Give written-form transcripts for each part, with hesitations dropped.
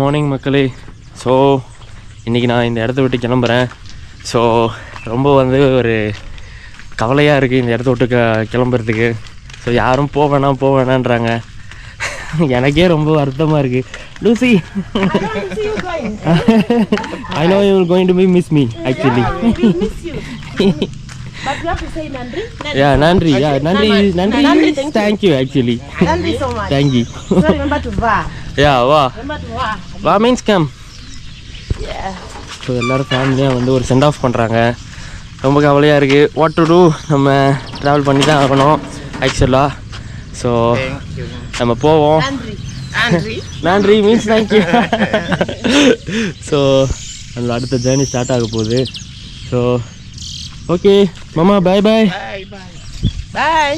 Morning மக்களே. So இன்றைக்கி நான் இந்த இடத்த விட்டு கிளம்புறேன். ஸோ ரொம்ப வந்து ஒரு கவலையாக இருக்குது இந்த இடத்த விட்டு கிளம்புறதுக்கு. ஸோ யாரும் போவேணான்றாங்க. எனக்கே ரொம்ப வருத்தமாக இருக்குது. Lucy, I know you are going to miss me actually. Yeah, we will miss you. But you have to say Nandri. Yeah, Nandri. Yeah, Nandri. Thank you actually. Nandri so much. Thank you. So remember to va. Yeah, va. Remember to va. Va means come. Yeah. So எல்லோரும் ஃபேமிலியாக வந்து ஒரு send of பண்ணுறாங்க. ரொம்ப கவலையாக இருக்குது. What to two, நம்ம travel பண்ணி தான் ஆகணும் ஆக்சுவலாக. ஸோ நம்ம போவோம். நன்றி மீன்ஸ் தேங்க்யூ. ஸோ நம்மளோட அடுத்த ஜேர்னி ஸ்டார்ட் ஆக போகுது. ஸோ ஓகே மாமா, பாய் பாய். Bye.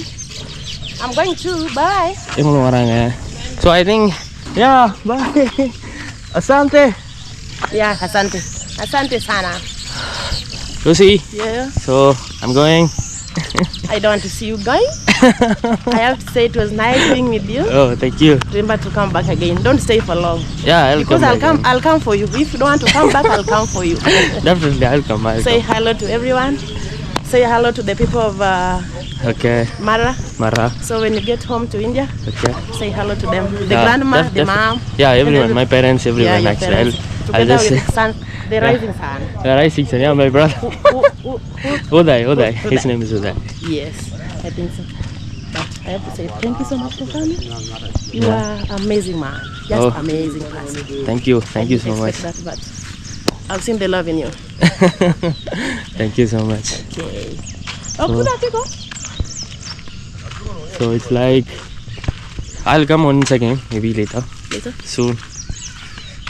I'm going to. Bye. இவங்களும் வராங்க. So I think yeah bye. அசாந்தே. Yeah, asante. Asante sana. Lucy. Yeah. So I'm going. I don't want to see you going. I have to say it was nice being with you. Oh, thank you. Remember to come back again. Don't stay for long. Yeah, I'll because come. I'll come for you. If you don't want to come back, I'll come for you. Definitely, I'll come. Say hello to everyone. Say hello to the people of Okay. Mara. So when you get home to India, Okay. say hello to them. The grandma, the mom. Yeah, everyone. My parents, everyone. Yeah, actually, parents. I'll Together just. with the sun, the rising sun. The rising sun. Yeah, my brother. Uday. His name is Uday. Yes, I think so. But I have to say thank you so much for coming. You are amazing man. Just amazing person. Thank you so much. That, but I've seen the love in you. Thank you so much. Okay. Oh, could I go? So it's like I'll come once again, maybe later. Soon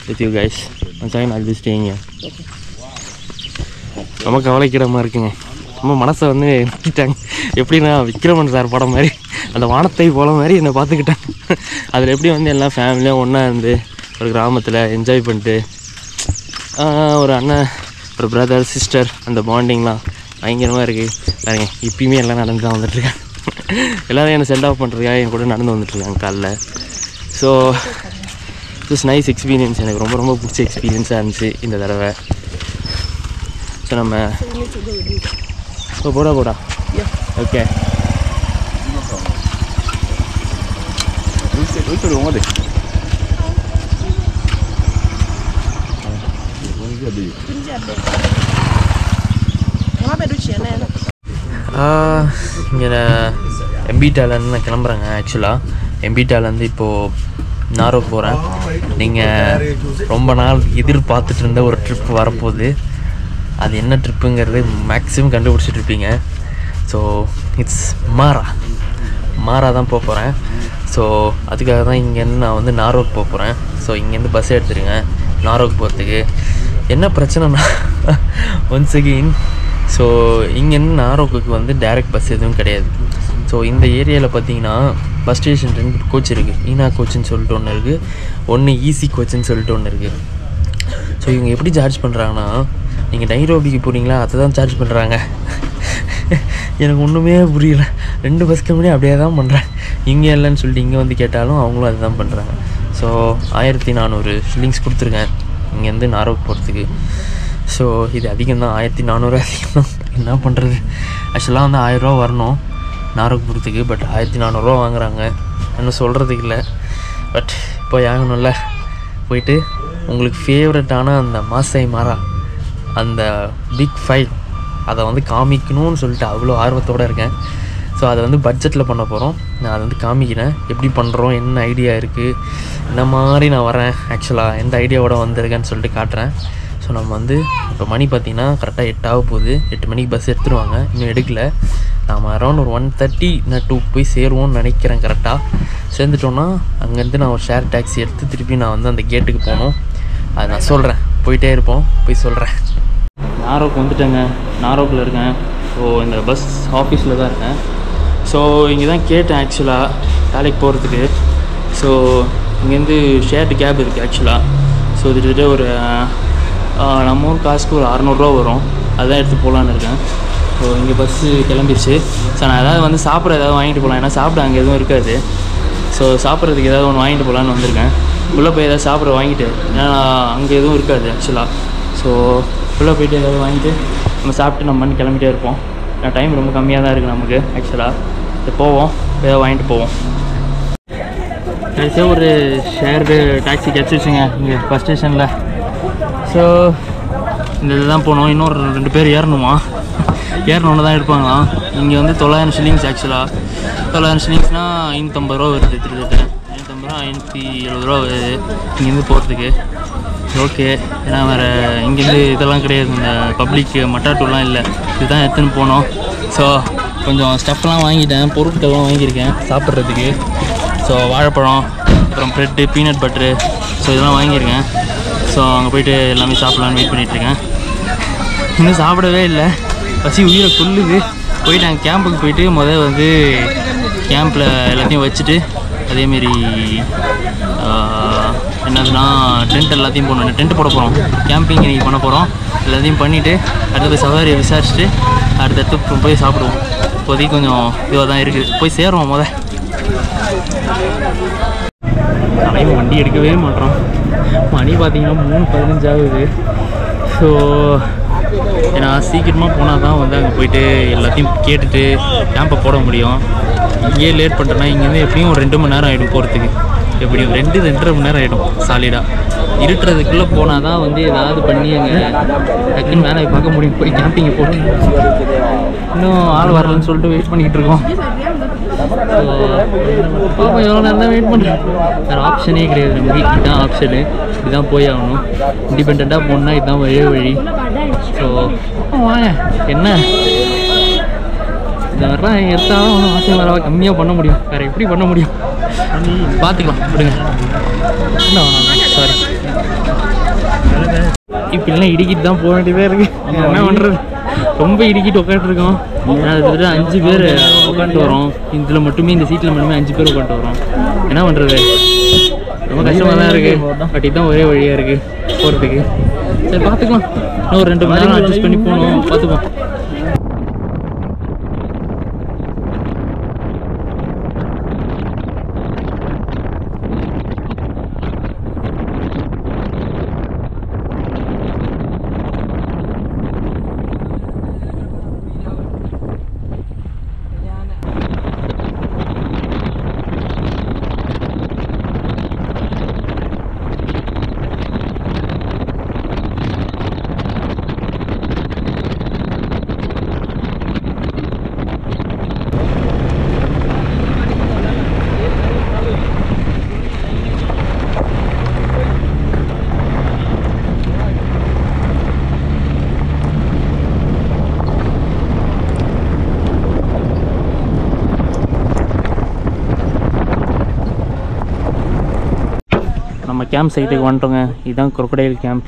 with you guys. Once again I'll be staying here. Okay. ரொம்ப கவலைக்கிடமாக இருக்குங்க. ரொம்ப மனசை வந்து விட்டாங்க. எப்படின்னா Vikraman sir படம் மாதிரி அந்த வானத்தை போல மாதிரி என்னை பார்த்துக்கிட்டாங்க. அதில் எப்படி வந்து எல்லாம் ஃபேமிலியாக ஒன்றா இருந்து ஒரு கிராமத்தில் என்ஜாய் பண்ணிட்டு ஒரு அண்ணன், ஒரு பிரதர், சிஸ்டர், அந்த பாண்டிங்லாம் பயங்கரமாக இருக்குது பாருங்க. இப்பயுமே எல்லாம் நடந்து தான் வந்துட்டுருக்காங்க. எல்லோரும் என்னை சென்ட் ஆஃப் பண்ணுறதுக்காக என் கூட நடந்து வந்துட்டுருக்காங்க காலைல. So it's nice experience. எனக்கு ரொம்ப ரொம்ப பிடிச்ச எக்ஸ்பீரியன்ஸாக இருந்துச்சு இந்த தடவை. ஸோ நம்ம போடா ஓகே. இங்கே எம்பிட்டாலேருந்து நான் கிளம்புறேங்க. ஆக்சுவலாக எம்பிட்டாலேருந்து இப்போது நாரோக் போகிறேன். நீங்கள் ரொம்ப நாள் எதிர்பார்த்துட்டு இருந்த ஒரு ட்ரிப் வரப்போகுது. அது என்ன ட்ரிப்புங்கிறது மேக்ஸிமம் கண்டுபிடிச்சிட்ருப்பீங்க. ஸோ இட்ஸ் மாரா தான் போக போகிறேன். ஸோ அதுக்காக தான் இங்கேருந்து நான் வந்து நாரோக் போக போகிறேன். ஸோ இங்கேருந்து பஸ் எடுத்துருங்க நாரோக் போகிறதுக்கு. என்ன பிரச்சனைனா ஒன்ஸ் அகெயின், ஸோ இங்கேருந்து நாரோக்குக்கு வந்து டைரக்ட் பஸ் எதுவும் கிடையாது. ஸோ இந்த ஏரியாவில் பார்த்தீங்கன்னா பஸ் ஸ்டேஷன் 2 கோச் இருக்குது. ஈனா கோச்சுன்னு சொல்லிட்டு ஒன்று இருக்குது, ஒன்று ஈசி கோச்சுன்னு சொல்லிட்டு ஒன்று இருக்குது. ஸோ இவங்க எப்படி சார்ஜ் பண்ணுறாங்கன்னா, நீங்கள் நைரோபிக்கு போகிறீங்களா அதை தான் சார்ஜ் பண்ணுறாங்க. எனக்கு ஒன்றுமே புரியல. 2 பஸ் கம்பெனி அப்படியே தான் பண்ணுறேன். இங்கே இல்லைன்னு சொல்லிட்டு இங்கே வந்து கேட்டாலும் அவங்களும் அதை தான் பண்ணுறாங்க. ஸோ 1400 ஷில்லிங்ஸ் கொடுத்துருக்கேன் இங்கேருந்து நாரோக் போகிறதுக்கு. ஸோ இது அதிகம் தான், 1400 அதிகம் தான். என்ன பண்ணுறது, ஆக்சுவலாக வந்து 1000 ரூபா வரணும் நாரோக் போகிறதுக்கு. பட் 1400 ரூபா வாங்குறாங்க. இன்னும் சொல்கிறதுக்கு இல்லை, பட் போய் ஆகணும்ல. போயிட்டு உங்களுக்கு ஃபேவரட்டான அந்த மாசாய் மாரா, அந்த பிக் ஃபைல், அதை வந்து காமிக்கணும்னு சொல்லிட்டு அவ்வளோ ஆர்வத்தோடு இருக்கேன். ஸோ அதை வந்து பட்ஜெட்டில் பண்ண போகிறோம். நான் அதை வந்து காமிக்கிறேன் எப்படி பண்ணுறோம், என்ன ஐடியா இருக்குது, இந்த மாதிரி நான் வரேன் ஆக்சுவலாக எந்த ஐடியாவோட வந்திருக்கேன்னு சொல்லிட்டு காட்டுறேன். ஸோ நம்ம வந்து இப்போ மணி பார்த்திங்கன்னா கரெக்டாக 8 ஆக போகுது. 8 மணிக்கு பஸ் எடுத்துருவாங்க, இன்னும் எடுக்கலை. நாம் அரௌண்ட் ஒரு 1:30 நான் 2 போய் சேருவோம்னு நினைக்கிறேன். கரெக்டாக சேர்ந்துட்டோன்னா அங்கேருந்து நான் ஒரு ஷேர் டாக்ஸி எடுத்து திருப்பி நான் வந்து அந்த கேட்டுக்கு போகணும். அதை நான் சொல்கிறேன், போயிட்டே இருப்போம், போய் சொல்கிறேன். நாரோக் வந்துட்டேங்க, நாரோக்கில் இருக்கேன். ஸோ இந்த பஸ் ஆஃபீஸில் தான் இருக்கேன். ஸோ இங்கே தான் கேட்டேன் ஆக்சுவலாக வேலைக்கு போகிறதுக்கு. ஸோ இங்கேருந்து ஷேர்டு கேப் இருக்குது ஆக்சுவலாக. ஸோ கிட்டத்தட்ட ஒரு நம்ம ஊர் காசுக்கு ஒரு 600 ரூபா வரும். அதான் எடுத்து போகலான்னு இருக்கேன். ஸோ இங்கே பஸ்ஸு கிளம்பிடுச்சு. ஸோ நான் ஏதாவது வந்து சாப்பிட ஏதாவது வாங்கிட்டு போகலாம், ஏன்னா சாப்பிட அங்கே எதுவும் இருக்காது. ஸோ சாப்பிட்றதுக்கு ஏதாவது ஒன்று வாங்கிட்டு போகலான்னு வந்திருக்கேன். உள்ளே போய் ஏதாவது சாப்பிட வாங்கிட்டு, ஏன்னா அங்கே எதுவும் இருக்காது ஆக்சுவலாக. ஸோ உள்ளே போய்ட்டு ஏதாவது வாங்கிட்டு நம்ம சாப்பிட்டு நம்ம மணி கிளம்பிட்டே இருப்போம். டைம் ரொம்ப கம்மியாக தான் இருக்குது நமக்கு ஆக்சுவலாக. போவோம், ஏதாவது வாங்கிட்டு போவோம். கடைசியாக ஒரு ஷேர்டு டாக்ஸி கிடச்சிருச்சுங்க இங்கே பஸ் ஸ்டேஷனில். ஸோ இந்த இதுதான் போகணும். இன்னொரு 2 பேர் ஏறணுமா, ஏறணுன்னு தான் இருப்பாங்களாம். இங்கே வந்து 900 ஷில்லிங்ஸ் ஆக்சுவலாக. 900 ஷில்லிங்ஸ்னால் 550 ரூபா வருது. திருத்தட்ட 550 ரூபா 570 ரூபா வருது இங்கேருந்து போகிறதுக்கு. ஓகே, ஏன்னா வேறு இங்கேருந்து இதெல்லாம் கிடையாது, இந்த பப்ளிக் மட்டாட்டூலாம் இல்லை, இதுதான் எடுத்துன்னு போனோம். ஸோ கொஞ்சம் ஸ்டஃப்லாம் வாங்கிட்டேன், பொருட்கள்லாம் வாங்கியிருக்கேன் சாப்பிட்றதுக்கு. ஸோ வாழைப்பழம், அப்புறம் ப்ரெட்டு, பீனட் பட்டரு, ஸோ இதெல்லாம் வாங்கியிருக்கேன். ஸோ அங்கே போய்ட்டு எல்லாமே சாப்பிட்லான்னு வெயிட் பண்ணிகிட்ருக்கேன். இன்னும் சாப்பிடவே இல்லை, பசி உயிரை கொல்லுது. போயிட்டு அங்கே கேம்புக்கு போயிட்டு வந்து கேம்பில் எல்லாத்தையும் வச்சுட்டு, அதேமாரி என்னதுன்னா டென்ட் எல்லாத்தையும் போடணும். டென்ட் போட போகிறோம், கேம்பிங் இன்றைக்கி பண்ண போகிறோம். எல்லாத்தையும் பண்ணிவிட்டு அடுத்தது சவாரியை விசாரிச்சுட்டு அடுத்தடுத்து போய் சாப்பிடுவோம். இப்போதைக்கு கொஞ்சம் இதுவாக தான் இருக்குது, போய் சேருவோம். தலைவன் வண்டி எடுக்கவே மாட்டோம். மணி பார்த்திங்கன்னா 3:15 ஆகுது. ஸோ ஏன்னா சீக்கிரமாக போனால் தான் அங்கே போயிட்டு எல்லாத்தையும் கேட்டுட்டு கேம்பை போட முடியும். இங்கேயே லேட் பண்ணிட்டேன்னா இங்கேருந்து எப்படியும் ஒரு 2 மணி நேரம் ஆகிடும் போகிறதுக்கு. எப்படியும் 2-2.5 மணி நேரம் ஆகிடும் சாலிடாக. இருட்டுறதுக்குள்ளே போனால் தான் ஏதாவது பண்ணி அங்கே டக்குன்னு மேலே பார்க்க முடியும். போய் கேம்பிங்கை போட்டு இன்னும் ஆள் வரலன்னு சொல்லிட்டு வெயிட் பண்ணிக்கிட்டு இருக்கோம். பாப்பா எவ்வளோ நேரம் தான் வெயிட் பண்ணுறேன், வேறு ஆப்ஷனே கிடையாது நமக்கு. இதுதான் ஆப்ஷனு, இதுதான் போய் ஆகணும். இண்டிபெண்ட்டாக போகணுன்னா இதுதான் ஒரே வழி. ஸோ வாங்க, என்ன இந்த மாதிரிலாம் எடுத்தாலும் ஒன்றும் ஆசை வரவா கம்மியாக பண்ண முடியும், வேறு எப்படி பண்ண முடியும், பார்த்துக்கலாம் விடுங்க. சாரி, இப்படிலாம் இடிக்கிட்டு தான் போக வேண்டியதாக இருக்குது. என்ன பண்ணுறது, ரொம்ப இடிக்கிட்டு உட்காந்துருக்கோம். கிட்டத்தட்ட 5 பேர் உட்காந்துட்டு வரோம். இதில் மட்டுமே, இந்த சீட்டில் மட்டுமே 5 பேர் உட்காந்துட்டு வரோம். என்ன பண்ணுறது, ரொம்ப கஷ்டமாக தான் இருக்குது. பட் இதுதான் ஒரே வழியாக இருக்குது போகிறதுக்கு. சரி பார்த்துக்கலாம், இன்னும் ஒரு 2 மணி நேரம் அட்ஜஸ்ட் பண்ணி போகணும், பார்த்துப்போம். நம்ம கேம்ப் சைட்டுக்கு வந்துட்டோங்க. இதுதான் crocodile கேம்ப்.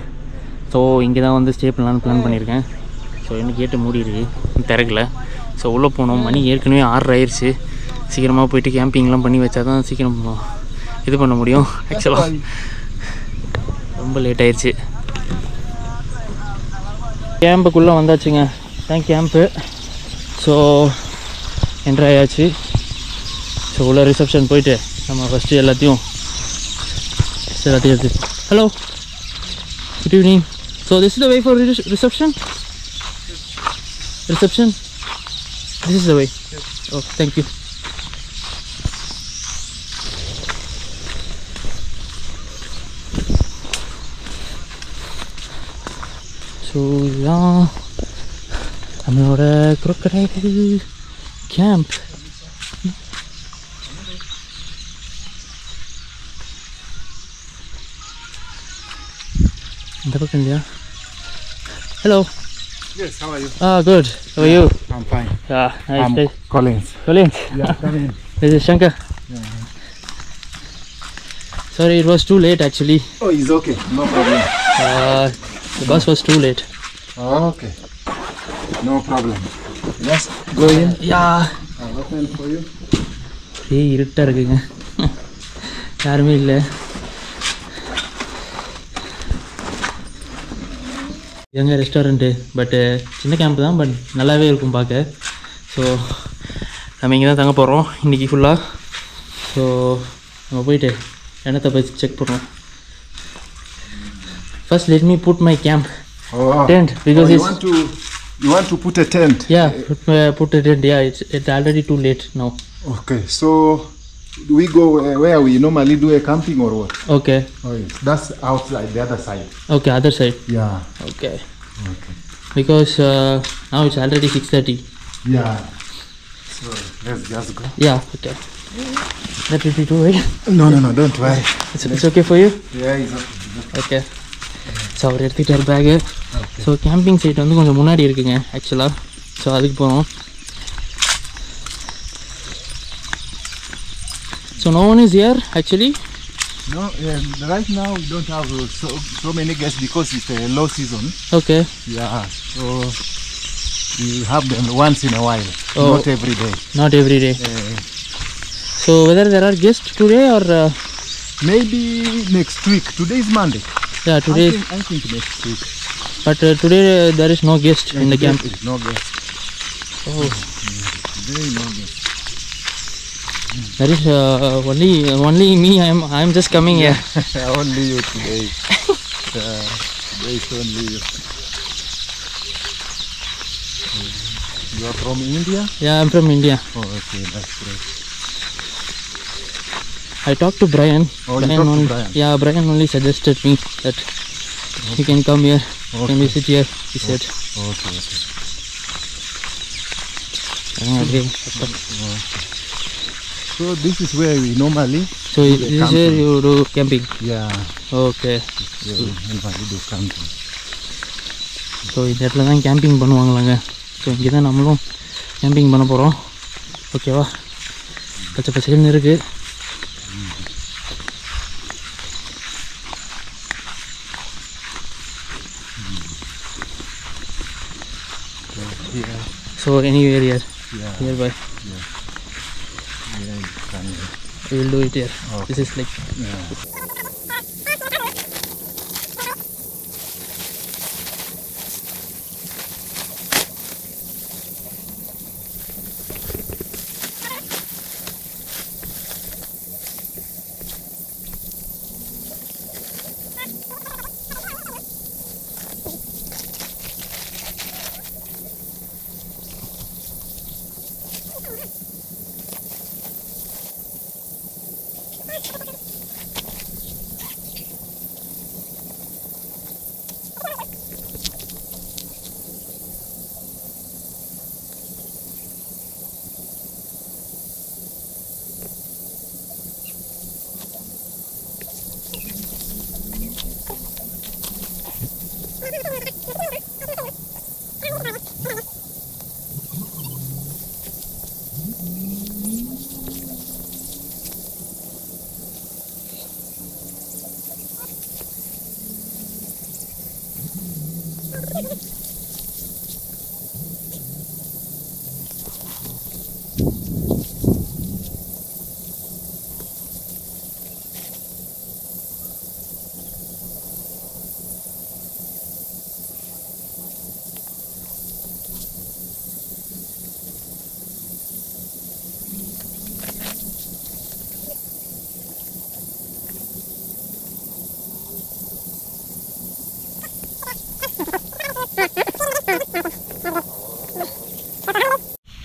ஸோ இங்கே தான் ஸ்டே பண்ணலான்னு பிளான் பண்ணியிருக்கேன். ஸோ இன்னும் கேட்டு மூடி இருக்குது, திறக்கல. ஸோ உள்ளே போனோம். மணி ஏற்கனவே 6 ஆயிடுச்சு. சீக்கிரமாக போயிட்டு கேம்பிங்லாம் பண்ணி வச்சா தான் சீக்கிரம் இது பண்ண முடியும். ஆக்சுவலாக ரொம்ப லேட் ஆயிடுச்சு. கேம்புக்குள்ளே வந்தாச்சுங்க, தான் கேம்ப்பு. ஸோ என்ட்ரு ஆயாச்சு. ஸோ உள்ள ரிசப்ஷன் போயிட்டு நம்ம ஃபஸ்ட்டு எல்லாத்தையும் எடுத்து. Hello, good evening. So this is the way for reception. This is the way. Oh, thank you. So yeah, நம்மளோட crocodile camp. இந்த பக்கம் இல்லையா? Hello. Yes, how are you? Good. How are you? I'm fine. Yeah, nice. I'm Collins. Yeah, Collins. This is Shankar. Yeah. Sorry, it was too late actually. Oh, it's okay. No problem. The bus was too late. Okay. No problem. Yes, go in. Yeah. I'll open for you. இருட்டாக இருக்குங்க, யாருமே இல்லை. எங்க restaurant, பட்டு சின்ன camp தான், but நல்லாவே இருக்கும் பார்க்க. ஸோ நம்ம இங்கே தான் தங்க போகிறோம் இன்றைக்கி ஃபுல்லாக. ஸோ நம்ம போயிட்டு இடத்த போய் செக் பண்ணுவோம். First let me put my camp tent because you want to put a tent? Yeah, put a tent. Yeah, it's already too late now. Okay, so do we go where we normally do a camping or what? Okay. Oh, yes. That's outside the other side. Okay, other side. Yeah. Okay. Okay. Because now it's already 6:30. Yeah. So let's just go. Yeah. Okay. That will be too right? No, don't worry. It's okay for you? Yeah, it's okay. Okay. So அவர் எடுத்துக்கிட்டார் bag. So camping site வந்து கொஞ்சம் முன்னாடி இருக்குங்க ஆக்சுவலாக. So அதுக்கு போகிறோம். So no one is here actually. No, right now we don't have so many guests because it's a low season. Okay. Yeah, so we have them once in a while, not every day. Not every day. So whether there are guests today or maybe next week. Today is Monday. Yeah, today. I think next week. But today there is no guest in the camp. No guest. Oh. Today no guest. There is only me. I am just coming here. Only you today. Today is only you. You are from India? Yeah, I'm from India. Oh, okay, that's great. I talked to Brian. Oh, you talked to Brian? Yeah, Brian only suggested me that you can come here, can visit here, he said. Okay. Okay. So this is where we normally So this is where you do camping? Yeah. Okay. Yeah, we normally do camping. So இந்த இடத்துல தான் camping பண்ணுவாங்களாங்க. So இங்கே தான் நம்மளும் camping பண்ண போகிறோம். ஓகேவா? பச்சை பச்சைன்னு இருக்குது. So anywhere here, nearby. We will do it here. Okay. This is like.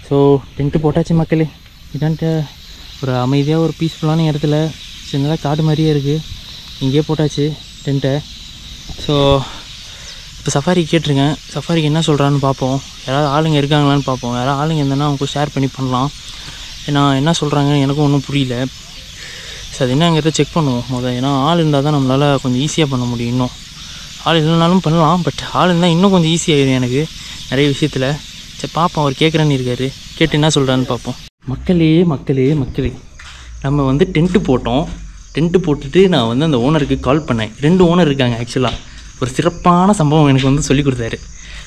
So tent போட்டாச்சு மக்களே. இதான்ட்டு ஒரு அமைதியாக ஒரு பீஸ்ஃபுல்லான இடத்துல சின்னதாக காடு மாதிரியே இருக்குது. இங்கேயே போட்டாச்சு டென்ட்டை. ஸோ இப்போ சஃபாரி கேட்டிருக்கேன். சஃபாரிக்கு என்ன சொல்கிறான்னு பார்ப்போம். யாராவது ஆளுங்க இருக்காங்களான்னு பார்ப்போம். யாராவது ஆளுங்க இருந்தேன்னா அவங்க ஷேர் பண்ணி பண்ணலாம். ஏன்னா என்ன சொல்கிறாங்க எனக்கும் ஒன்றும் புரியல. ஸோ அது என்னங்கிறத செக் பண்ணுவோம் முதல். ஏன்னா ஆள் இருந்தால் தான் நம்மளால் கொஞ்சம் ஈஸியாக பண்ண முடியும். இன்னும் ஆள் இல்லைனாலும் பண்ணலாம். பட் ஆள் இருந்தால் இன்னும் கொஞ்சம் ஈஸியாகிடும் எனக்கு நிறைய விஷயத்தில். சரி பார்ப்போம். அவர் கேட்குறேன்னு இருக்காரு. கேட்டு என்ன சொல்கிறான்னு பார்ப்போம். மக்களே நம்ம வந்து டென்ட்டு போட்டோம். டென்ட்டு போட்டுட்டு நான் வந்து அந்த ஓனருக்கு கால் பண்ணேன். 2 ஓனர் இருக்காங்க ஆக்சுவலாக. ஒரு சிறப்பான சம்பவம் எனக்கு வந்து சொல்லி கொடுத்தாரு.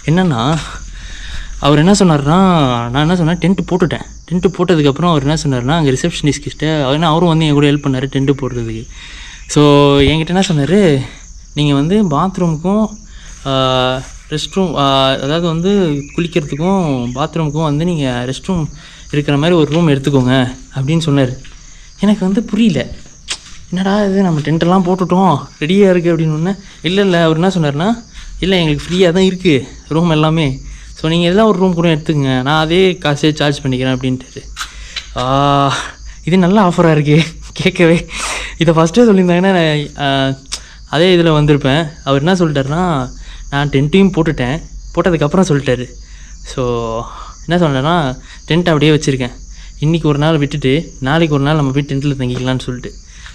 என்னென்னா அவர் என்ன சொன்னார்னா, நான் என்ன சொன்னேன் டென்ட்டு போட்டுட்டேன். டென்ட்டு போட்டதுக்கப்புறம் அவர் என்ன சொன்னார்னா அங்கே ரிசப்ஷனிஸ்ட்கிட்ட அவரும் வந்து என் கூட ஹெல்ப் பண்ணார் டென்ட்டு போடுறதுக்கு. ஸோ என்கிட்ட என்ன சொன்னார், நீங்கள் வந்து பாத்ரூமுக்கும் ரெஸ்ட் ரூம், அதாவது வந்து குளிக்கிறதுக்கும் பாத்ரூமுக்கும் வந்து நீங்கள் ரெஸ்ட் ரூம் இருக்கிற மாதிரி ஒரு ரூம் எடுத்துக்கோங்க அப்படின்னு சொன்னார். எனக்கு வந்து புரியல. என்னடா இது நம்ம டென்ட்டெல்லாம் போட்டுட்டோம் ரெடியாக இருக்குது அப்படின்னு ஒன்று. இல்லை அவர் என்ன சொன்னார்னா, இல்லை எங்களுக்கு ஃப்ரீயாக தான் இருக்குது ரூம் எல்லாமே, ஸோ நீங்கள் எல்லாம் ஒரு ரூம் கூட எடுத்துக்கங்க, நான் அதே காசே சார்ஜ் பண்ணிக்கிறேன் அப்படின்ட்டு. இது நல்ல ஆஃபராக இருக்குது கேட்கவே. இதை ஃபஸ்ட்டே சொல்லியிருந்தாங்கன்னா அதே இதில் வந்திருப்பேன். அவர் என்ன சொல்லிட்டாருன்னா, நான் டென்ட்டையும் போட்டதுக்கப்புறம் சொல்லிட்டாரு. ஸோ என்ன சொன்னேன்னா, டென்ட் அப்படியே வச்சுருக்கேன், இன்றைக்கி ஒரு நாள் விட்டுட்டு நாளைக்கு ஒரு நாள் நம்ம போய் டென்ட்டில் தங்கிக்கலான்னு சொல்லிட்டு.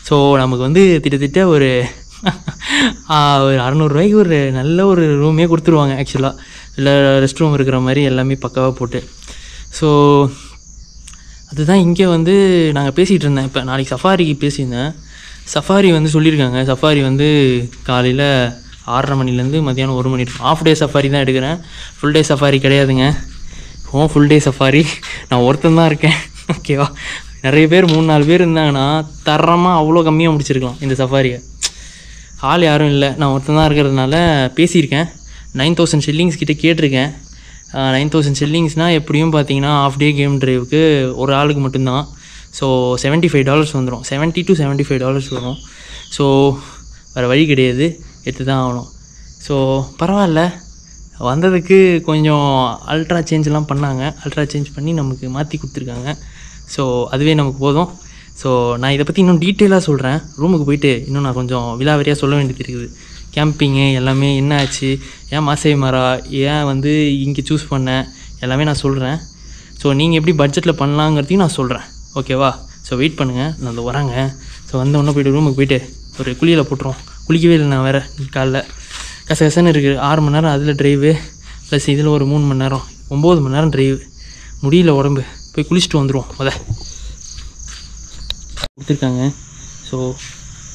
ஸோ நமக்கு வந்து திட்டத்திட்ட ஒரு 600 ரூபாய்க்கு ஒரு நல்ல ஒரு ரூமே கொடுத்துருவாங்க ஆக்சுவலாக. இல்லை ரெஸ்ட் ரூம் இருக்கிற மாதிரி எல்லாமே பக்காவாக போட்டு. ஸோ அதுதான் இங்கே வந்து நாங்கள் பேசிகிட்டு இருந்தேன். இப்போ நாளைக்கு சஃபாரிக்கு பேசியிருந்தேன். சஃபாரி வந்து சொல்லியிருக்காங்க, சஃபாரி வந்து காலையில் 6:30 மணிலேருந்து மதியானம் 1 மணி இருக்கும். ஆஃப் டே சஃபாரி தான் எடுக்கிறேன், ஃபுல் டே சஃபாரி கிடையாதுங்க. ஃபுல் டே சஃபாரி நான் ஒருத்தன் தான் இருக்கேன். ஓகேவா, நிறைய பேர் 3-4 பேர் இருந்தாங்கன்னா தரமாக அவ்வளோ கம்மியாக முடிச்சிருக்கலாம் இந்த சஃபாரியை. ஆள் யாரும் இல்லை, நான் ஒருத்தன் தான் இருக்கிறதுனால பேசியிருக்கேன். 9000 ஷில்லிங்ஸ் கிட்டே கேட்டிருக்கேன். 9000 ஷில்லிங்ஸ்னால் எப்படியும் பார்த்தீங்கன்னா ஆஃப் டே கேம் ட்ரைவுக்கு ஒரு ஆளுக்கு மட்டும்தான். ஸோ $75 வந்துடும், $70 to $75 வரும். ஸோ வேறு வழி கிடையாது, எடுத்து தான் ஆகணும். ஸோ பரவாயில்ல, வந்ததுக்கு கொஞ்சம் அல்ட்ரா சேஞ்செலாம் பண்ணாங்க, அல்ட்ரா சேஞ்ச் பண்ணி நமக்கு மாற்றி கொடுத்துருக்காங்க. ஸோ அதுவே நமக்கு போதும். ஸோ நான் இதை பற்றி இன்னும் டீட்டெயிலாக சொல்கிறேன். ரூமுக்கு போயிட்டு இன்னும் நான் கொஞ்சம் விலாவரியாக சொல்ல வேண்டியது இருக்குது. கேம்பிங்கு எல்லாமே என்ன ஆச்சு, ஏன் மாசை மரா, ஏன் வந்து இங்கே சூஸ் பண்ணேன், எல்லாமே நான் சொல்கிறேன். ஸோ நீங்கள் எப்படி பட்ஜெட்டில் பண்ணலாங்கிறதையும் நான் சொல்கிறேன். ஓகேவா, ஸோ வெயிட் பண்ணுங்கள், நான் அந்த வராங்க. ஸோ வந்தோடனே போய்ட்டு ரூமுக்கு போய்ட்டு ஒரு குளியில் போட்டுரும். குளிக்கவே இல்லை நான் வேறு, காலைல கசகசன்னு இருக்குது. 6 மணி நேரம் அதில் ட்ரைவு, ப்ளஸ் இதில் ஒரு 3 மணி நேரம், 9 மணி நேரம் ட்ரைவு, முடியல உடம்பு. போய் குளிச்சுட்டு வந்துடுவோம். கொடுத்துருக்காங்க. ஸோ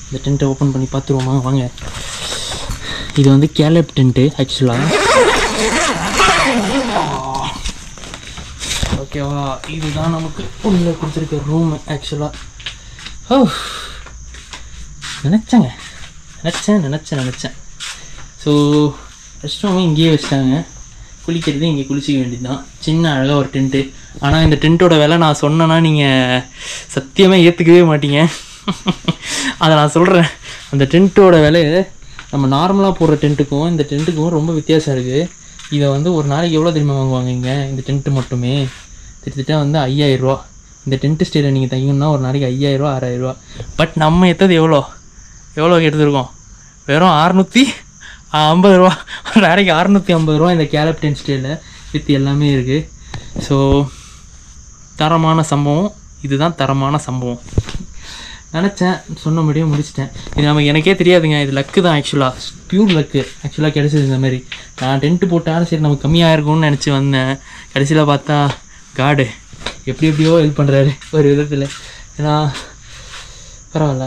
இந்த டென்ட்டை ஓப்பன் பண்ணி பார்த்துருவோமா, வாங்க. இது வந்து கேலப் டென்ட்டு ஆக்சுவலாக. ஓகேவா, இதுதான் நமக்கு உள்ளே கொடுத்துருக்க ரூம் ஆக்சுவலாக. நினச்சேன். ஸோ ரெஸ்ட் ரூமும் இங்கேயே வச்சுட்டாங்க, குளிக்கிறது இங்கே குளிச்சிக்க வேண்டியது தான். சின்ன அழகாக ஒரு டென்ட்டு. ஆனால் இந்த டென்ட்டோட விலை நான் சொன்னேன்னா நீங்கள் சத்தியமாக ஏற்றுக்கவே மாட்டீங்க. அதை நான் சொல்கிறேன். அந்த டென்ட்டோட விலையை நம்ம நார்மலாக போடுற டென்ட்டுக்கும் இந்த டென்ட்டுக்கும் ரொம்ப வித்தியாசம் இருக்குது. இதை வந்து ஒரு நாளைக்கு எவ்வளோ தெரியுமா வாங்குவாங்க இங்கே, இந்த டென்ட்டு மட்டுமே கிட்டத்தட்ட வந்து 5000 ரூபா. இந்த டென்ட்டு ஸ்டேயில் நீங்கள் தங்கினா ஒரு நாளைக்கு 5000 ரூபா 6000 ரூபா. பட் நம்ம எவ்வளோக்கு எடுத்துருக்கோம், வெறும் 650 ரூபா. ஒரு நாளைக்கு 650 ரூபா இந்த கேலப் டென்ட் ஸ்டேயில் வித் எல்லாமே இருக்குது. ஸோ தரமான சம்பவம், இதுதான் தரமான சம்பவம். நினச்சேன், சொன்னபடியே முடிச்சிட்டேன். இது நமக்கு எனக்கே தெரியாதுங்க, இது லக்கு தான் ஆக்சுவலாக, பியூர் லக்கு ஆக்சுவலாக கிடச்சிது. இந்த மாதிரி நான் டென்ட்டு போட்டாலும் சரி நமக்கு கம்மியாக இருக்கும்னு நினச்சி வந்தேன். கடைசியில் பார்த்தா காடு எப்படியோ ஹெல்ப் பண்ணுறாரு ஒரு விதத்தில். ஏன்னா பரவாயில்ல.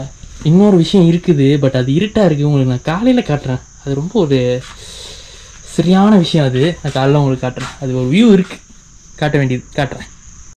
இன்னொரு விஷயம் இருக்குது, பட் அது இருட்டாக இருக்குது, உங்களுக்கு நான் காலையில் காட்டுறேன். அது ரொம்ப ஒரு சரியான விஷயம், அது நான் காலையில் உங்களுக்கு காட்டுறேன். அது ஒரு வியூ இருக்குது, காட்ட வேண்டியது, காட்டுறேன்.